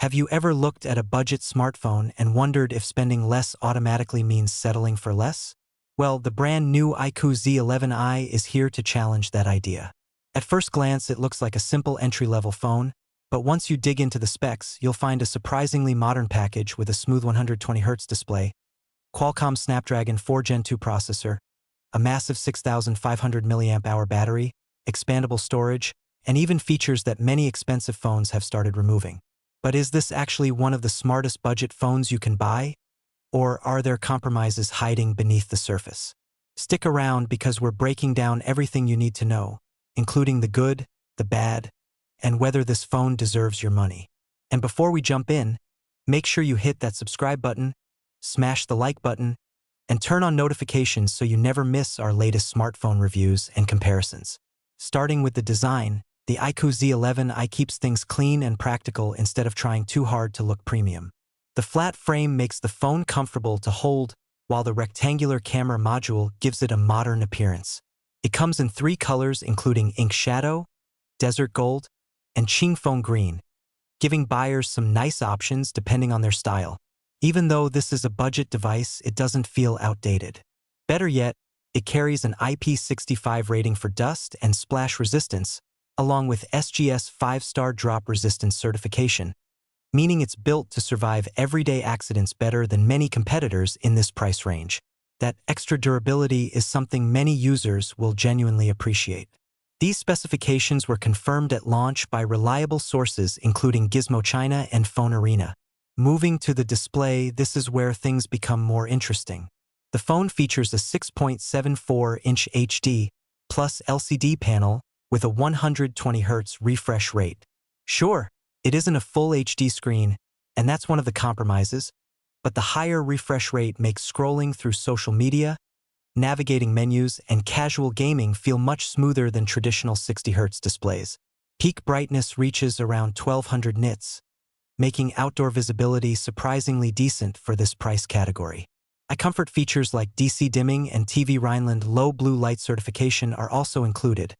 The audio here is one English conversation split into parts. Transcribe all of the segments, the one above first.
Have you ever looked at a budget smartphone and wondered if spending less automatically means settling for less? Well, the brand new iQOO Z11i is here to challenge that idea. At first glance, it looks like a simple entry-level phone, but once you dig into the specs, you'll find a surprisingly modern package with a smooth 120Hz display, Qualcomm Snapdragon 4 Gen 2 processor, a massive 6,500 mAh battery, expandable storage, and even features that many expensive phones have started removing. But is this actually one of the smartest budget phones you can buy? Or are there compromises hiding beneath the surface? Stick around because we're breaking down everything you need to know, including the good, the bad, and whether this phone deserves your money. And before we jump in, make sure you hit that subscribe button, smash the like button, and turn on notifications so you never miss our latest smartphone reviews and comparisons. Starting with the design, the iQOO Z11i keeps things clean and practical instead of trying too hard to look premium. The flat frame makes the phone comfortable to hold, while the rectangular camera module gives it a modern appearance. It comes in 3 colors including ink shadow, desert gold, and chingfeng green, giving buyers some nice options depending on their style. Even though this is a budget device, it doesn't feel outdated. Better yet, it carries an IP65 rating for dust and splash resistance, along with SGS 5-star drop resistance certification, meaning it's built to survive everyday accidents better than many competitors in this price range. That extra durability is something many users will genuinely appreciate. These specifications were confirmed at launch by reliable sources including Gizmo China and Phone Arena. Moving to the display, this is where things become more interesting. The phone features a 6.74-inch HD plus LCD panel with a 120Hz refresh rate. Sure, it isn't a full HD screen, and that's one of the compromises, but the higher refresh rate makes scrolling through social media, navigating menus, and casual gaming feel much smoother than traditional 60Hz displays. Peak brightness reaches around 1200 nits, making outdoor visibility surprisingly decent for this price category. iComfort features like DC dimming and TV Rhineland low blue light certification are also included,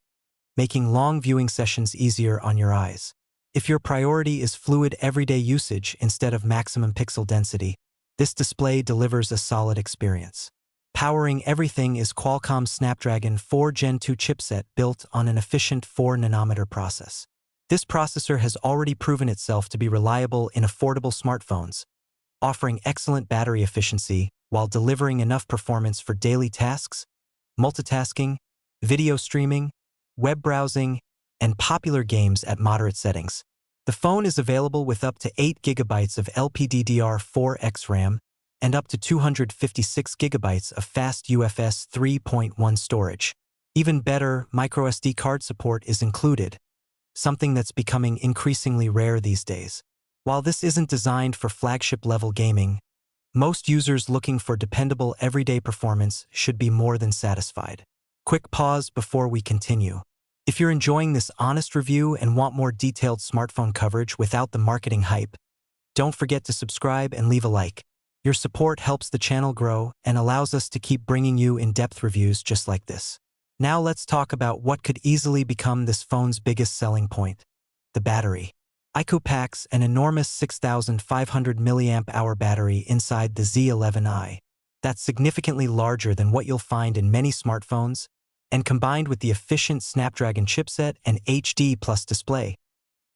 making long viewing sessions easier on your eyes. If your priority is fluid everyday usage instead of maximum pixel density, this display delivers a solid experience. Powering everything is Qualcomm's Snapdragon 4 Gen 2 chipset built on an efficient 4nm process. This processor has already proven itself to be reliable in affordable smartphones, offering excellent battery efficiency while delivering enough performance for daily tasks, multitasking, video streaming, web browsing, and popular games at moderate settings. The phone is available with up to 8 GB of LPDDR4X RAM and up to 256 GB of fast UFS 3.1 storage. Even better, microSD card support is included, something that's becoming increasingly rare these days. While this isn't designed for flagship-level gaming, most users looking for dependable everyday performance should be more than satisfied. Quick pause before we continue. If you're enjoying this honest review and want more detailed smartphone coverage without the marketing hype, don't forget to subscribe and leave a like. Your support helps the channel grow and allows us to keep bringing you in-depth reviews just like this. Now let's talk about what could easily become this phone's biggest selling point: the battery. iQOO packs an enormous 6,500 mAh battery inside the Z11i. That's significantly larger than what you'll find in many smartphones, and combined with the efficient Snapdragon chipset and HD Plus display,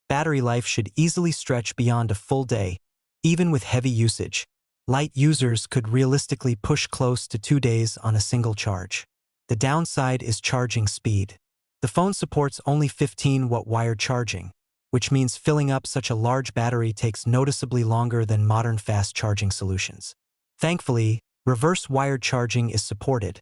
battery life should easily stretch beyond a full day, even with heavy usage. Light users could realistically push close to 2 days on a single charge. The downside is charging speed. The phone supports only 15-watt wired charging, which means filling up such a large battery takes noticeably longer than modern fast charging solutions. Thankfully, reverse wired charging is supported,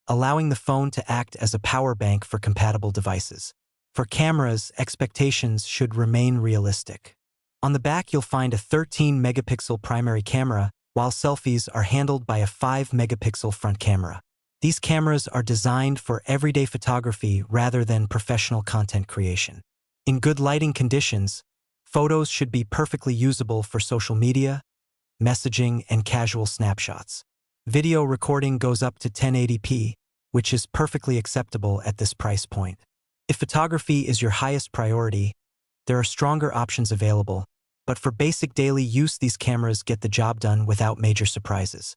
allowing the phone to act as a power bank for compatible devices. For cameras, expectations should remain realistic. On the back, you'll find a 13-megapixel primary camera, while selfies are handled by a 5-megapixel front camera. These cameras are designed for everyday photography rather than professional content creation. In good lighting conditions, photos should be perfectly usable for social media, messaging, and casual snapshots. Video recording goes up to 1080p, which is perfectly acceptable at this price point. If photography is your highest priority, there are stronger options available, But for basic daily use, these cameras get the job done without major surprises.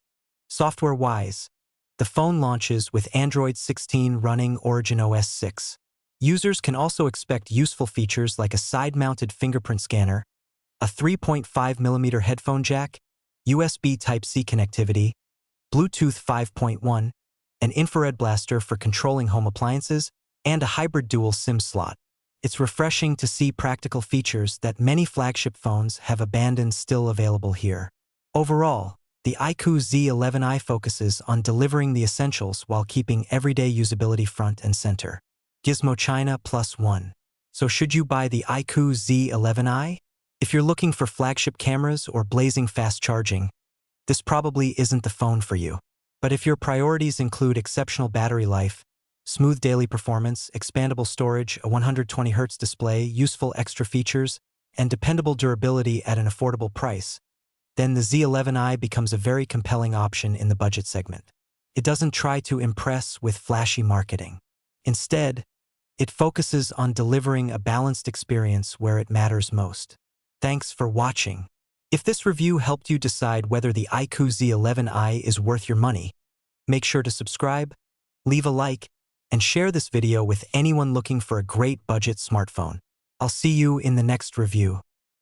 Software-wise, the phone launches with Android 16 running Origin OS 6. Users can also expect useful features like a side-mounted fingerprint scanner, a 3.5mm headphone jack, USB Type-C connectivity, Bluetooth 5.1, an infrared blaster for controlling home appliances, and a hybrid dual SIM slot. It's refreshing to see practical features that many flagship phones have abandoned still available here. Overall, the iQOO Z11i focuses on delivering the essentials while keeping everyday usability front and center. Gizmo China +1. So should you buy the iQOO Z11i? If you're looking for flagship cameras or blazing fast charging, this probably isn't the phone for you. But if your priorities include exceptional battery life, smooth daily performance, expandable storage, a 120Hz display, useful extra features, and dependable durability at an affordable price, then the Z11i becomes a very compelling option in the budget segment. It doesn't try to impress with flashy marketing. Instead, it focuses on delivering a balanced experience where it matters most. Thanks for watching. If this review helped you decide whether the iQOO Z11i is worth your money, make sure to subscribe, leave a like, and share this video with anyone looking for a great budget smartphone. I'll see you in the next review.